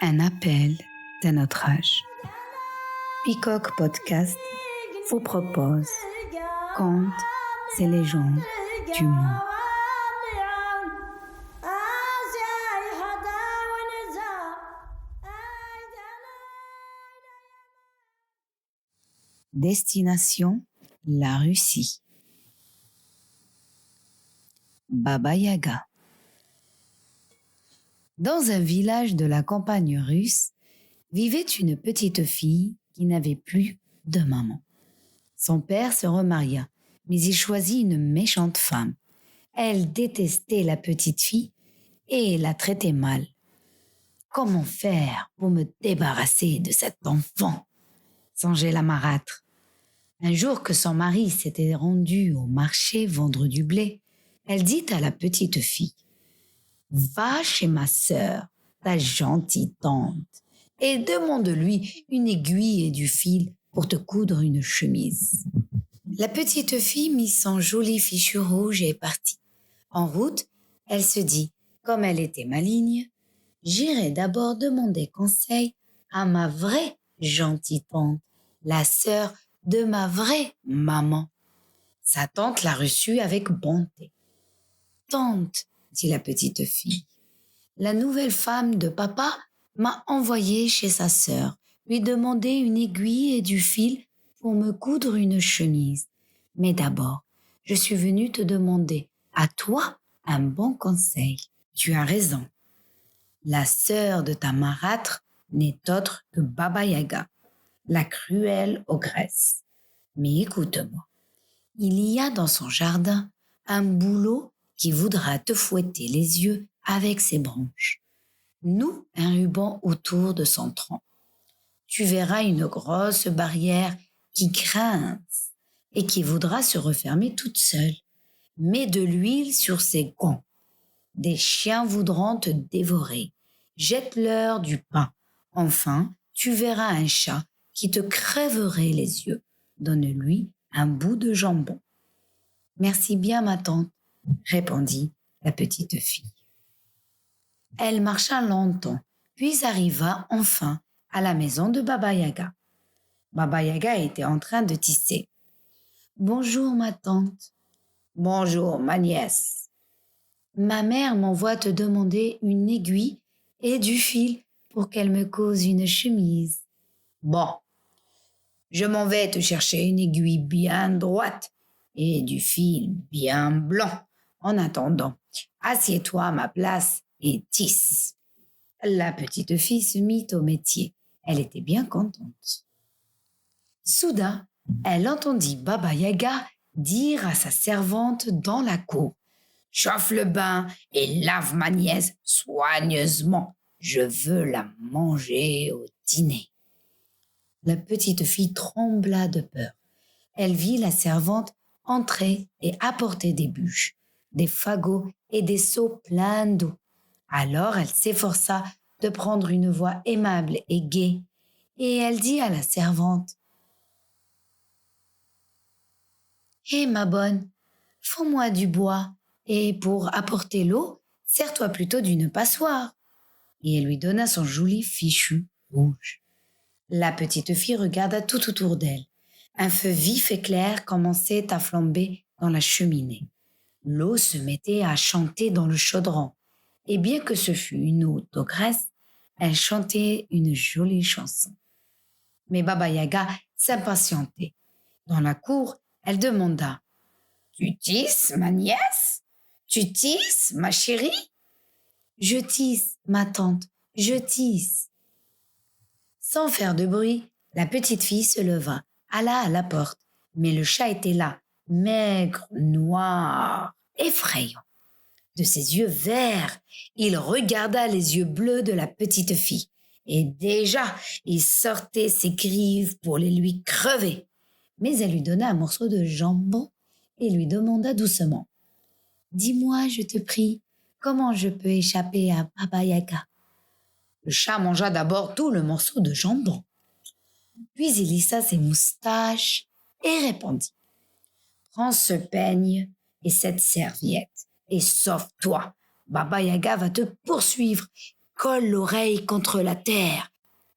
Un appel d'un autre âge. Peacock Podcast vous propose Contes et légendes du monde. Destination la Russie. Baba Yaga. Dans un village de la campagne russe, vivait une petite fille qui n'avait plus de maman. Son père se remaria, mais il choisit une méchante femme. Elle détestait la petite fille et la traitait mal. Comment faire pour me débarrasser de cet enfant? Songeait la marâtre. Un jour que son mari s'était rendu au marché vendre du blé, elle dit à la petite fille: « Va chez ma sœur, ta gentille tante, et demande-lui une aiguille et du fil pour te coudre une chemise. » La petite fille mit son joli fichu rouge et est partie. En route, elle se dit, comme elle était maligne, « J'irai d'abord demander conseil à ma vraie gentille tante, la sœur de ma vraie maman. » Sa tante la reçut avec bonté. « Tante, dit la petite fille, la nouvelle femme de papa m'a envoyée chez sa sœur, lui demander une aiguille et du fil pour me coudre une chemise. Mais d'abord, je suis venue te demander, à toi, un bon conseil. Tu as raison. La sœur de ta marâtre n'est autre que Baba Yaga, la cruelle ogresse. Mais écoute-moi, il y a dans son jardin un bouleau qui voudra te fouetter les yeux avec ses branches. Noue un ruban autour de son tronc. Tu verras une grosse barrière qui grince et qui voudra se refermer toute seule. Mets de l'huile sur ses gonds. Des chiens voudront te dévorer. Jette-leur du pain. Enfin, tu verras un chat qui te crèverait les yeux. Donne-lui un bout de jambon. »« Merci bien, ma tante, » répondit la petite fille. Elle marcha longtemps, puis arriva enfin à la maison de Baba Yaga. Baba Yaga était en train de tisser. « Bonjour, ma tante. »« Bonjour, ma nièce. »« Ma mère m'envoie te demander une aiguille et du fil pour qu'elle me cose une chemise. »« Bon, je m'en vais te chercher une aiguille bien droite et du fil bien blanc. En attendant, assieds-toi à ma place et tisse. » La petite fille se mit au métier. Elle était bien contente. Soudain, elle entendit Baba Yaga dire à sa servante dans la cour: « Chauffe le bain et lave ma nièce soigneusement. Je veux la manger au dîner. » La petite fille trembla de peur. Elle vit la servante entrer et apporter des bûches, des fagots et des seaux pleins d'eau. Alors elle s'efforça de prendre une voix aimable et gaie, et elle dit à la servante: « Hé, ma bonne, fends-moi du bois, et pour apporter l'eau, sers-toi plutôt d'une passoire. » Et elle lui donna son joli fichu rouge. La petite fille regarda tout autour d'elle. Un feu vif et clair commençait à flamber dans la cheminée. L'eau se mettait à chanter dans le chaudron. Et bien que ce fût une eau d'ogresse, elle chantait une jolie chanson. Mais Baba Yaga s'impatientait. Dans la cour, elle demanda: « Tu tisses, ma nièce? Tu tisses, ma chérie? »« Je tisse, ma tante, je tisse. » Sans faire de bruit, la petite fille se leva, alla à la porte. Mais le chat était là, maigre, noir, effrayant. De ses yeux verts, il regarda les yeux bleus de la petite fille. Et déjà, il sortait ses griffes pour les lui crever. Mais elle lui donna un morceau de jambon et lui demanda doucement: « Dis-moi, je te prie, comment je peux échapper à Baba Yaga ?» Le chat mangea d'abord tout le morceau de jambon. Puis il lissa ses moustaches et répondit: « Prends ce peigne et cette serviette et sauve-toi. Baba Yaga va te poursuivre colle l'oreille contre la terre.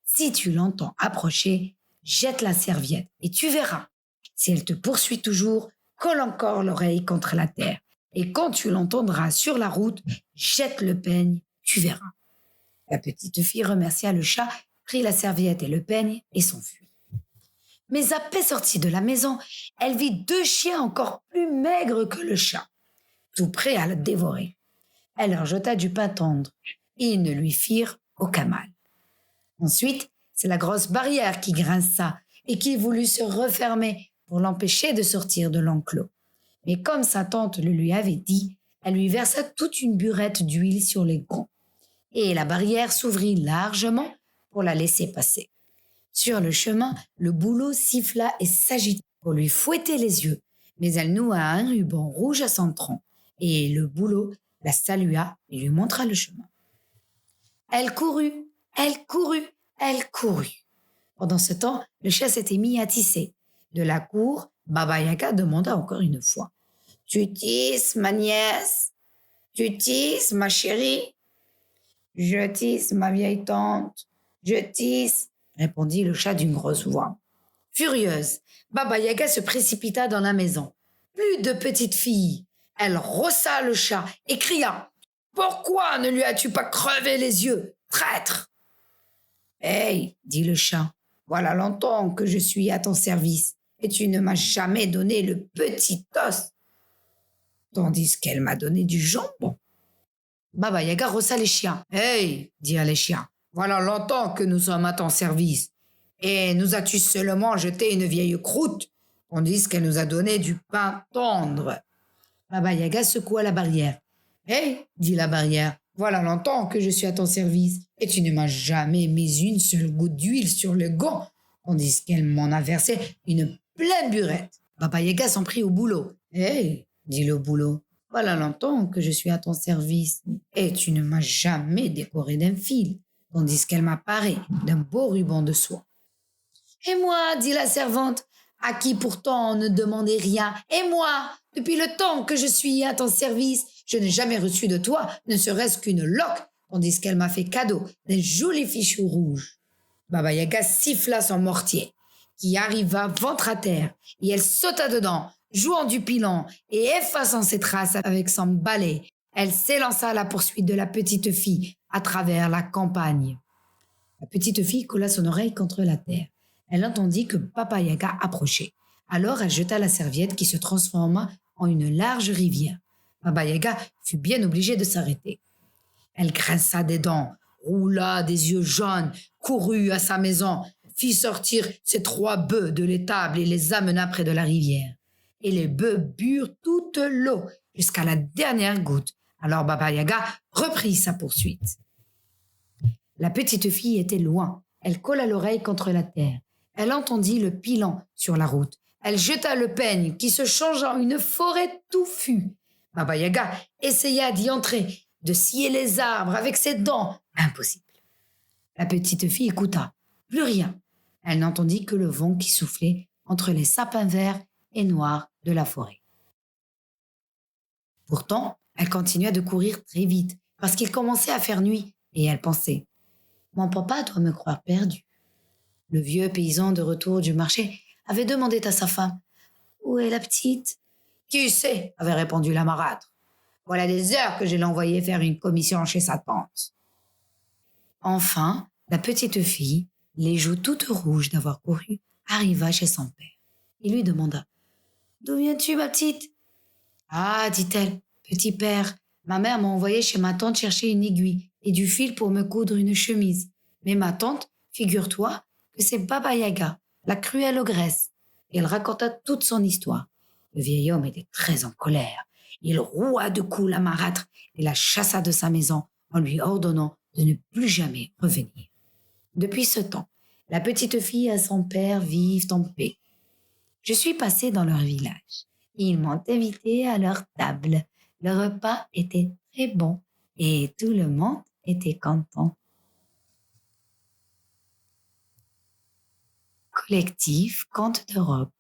Si tu l'entends approcher, jette la serviette et tu verras. Si elle te poursuit toujours, colle encore l'oreille contre la terre. Et quand tu l'entendras sur la route, jette le peigne, tu verras. La petite fille remercia le chat, prit la serviette et le peigne et s'enfuit. Mais à peine sortie de la maison, elle vit 2 chiens encore plus maigres que le chat, tout prêts à le dévorer. Elle leur jeta du pain tendre et ils ne lui firent aucun mal. Ensuite, c'est la grosse barrière qui grinça et qui voulut se refermer pour l'empêcher de sortir de l'enclos. Mais comme sa tante le lui avait dit, elle lui versa toute une burette d'huile sur les gonds et la barrière s'ouvrit largement pour la laisser passer. Sur le chemin, le bouleau siffla et s'agita pour lui fouetter les yeux, mais elle noua un ruban rouge à son tronc et le bouleau la salua et lui montra le chemin. Elle courut, elle courut, elle courut. Pendant ce temps, le chat s'était mis à tisser. De la cour, Baba Yaga demanda encore une fois. « Tu tisses, ma nièce? Tu tisses, ma chérie ?»« Je tisse, ma vieille tante. Je tisse, » répondit le chat d'une grosse voix. Furieuse, Baba Yaga se précipita dans la maison. Plus de petite fille. Elle rossa le chat et cria « Pourquoi ne lui as-tu pas crevé les yeux, traître ?» « Hey, dit le chat, voilà longtemps que je suis à ton service et tu ne m'as jamais donné le petit os, tandis qu'elle m'a donné du jambon. » Baba Yaga rossa les chiens. « Hey, dirent les chiens, voilà longtemps que nous sommes à ton service et nous as-tu seulement jeté une vieille croûte, tandis qu'elle nous a donné du pain tendre. » Baba Yaga secoua la barrière. « Hey, dit la barrière, voilà longtemps que je suis à ton service et tu ne m'as jamais mis une seule goutte d'huile sur le gant, tandis qu'elle m'en a versé une pleine burette. » Baba Yaga s'en prit au boulot. « Hey, dit le boulot, voilà longtemps que je suis à ton service et tu ne m'as jamais décoré d'un fil, tandis qu'elle m'a paré d'un beau ruban de soie. »« Et moi, dit la servante, à qui pourtant on ne demandait rien, et moi, depuis le temps que je suis à ton service, je n'ai jamais reçu de toi ne serait-ce qu'une loque, tandis qu'elle m'a fait cadeau d'un joli fichu rouge. » Baba Yaga siffla son mortier, qui arriva ventre à terre, et elle sauta dedans, jouant du pilon et effaçant ses traces avec son balai. Elle s'élança à la poursuite de la petite fille à travers la campagne. La petite fille colla son oreille contre la terre. Elle entendit que Baba Yaga approchait. Alors elle jeta la serviette qui se transforma en une large rivière. Baba Yaga fut bien obligée de s'arrêter. Elle grinça des dents, roula des yeux jaunes, courut à sa maison, fit sortir ses 3 bœufs de l'étable et les amena près de la rivière. Et les bœufs burent toute l'eau jusqu'à la dernière goutte. Alors Baba Yaga reprit sa poursuite. La petite fille était loin. Elle colla l'oreille contre la terre. Elle entendit le pilon sur la route. Elle jeta le peigne qui se changea en une forêt touffue. Baba Yaga essaya d'y entrer, de scier les arbres avec ses dents. Impossible. La petite fille écouta. Plus rien. Elle n'entendit que le vent qui soufflait entre les sapins verts et noirs de la forêt. Pourtant, elle continua de courir très vite parce qu'il commençait à faire nuit et elle pensait « Mon papa doit me croire perdue. » Le vieux paysan de retour du marché avait demandé à sa femme « Où est la petite ?»« Qui sait ?» avait répondu la marâtre. « Voilà des heures que je l'ai envoyée faire une commission chez sa tante. » Enfin, la petite fille, les joues toutes rouges d'avoir couru, arriva chez son père. Il lui demanda « D'où viens-tu, ma petite ?»« Ah, dit-elle, petit père, ma mère m'a envoyé chez ma tante chercher une aiguille et du fil pour me coudre une chemise. Mais ma tante, figure-toi, que c'est Baba Yaga, la cruelle ogresse. » Et elle raconta toute son histoire. Le vieil homme était très en colère. Il roua de coups la marâtre et la chassa de sa maison en lui ordonnant de ne plus jamais revenir. Depuis ce temps, la petite fille et son père vivent en paix. Je suis passée dans leur village. Ils m'ont invitée à leur table. Le repas était très bon et tout le monde était content. Collectif Contes d'Europe.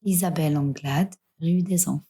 Isabelle Anglade, rue des Enfants.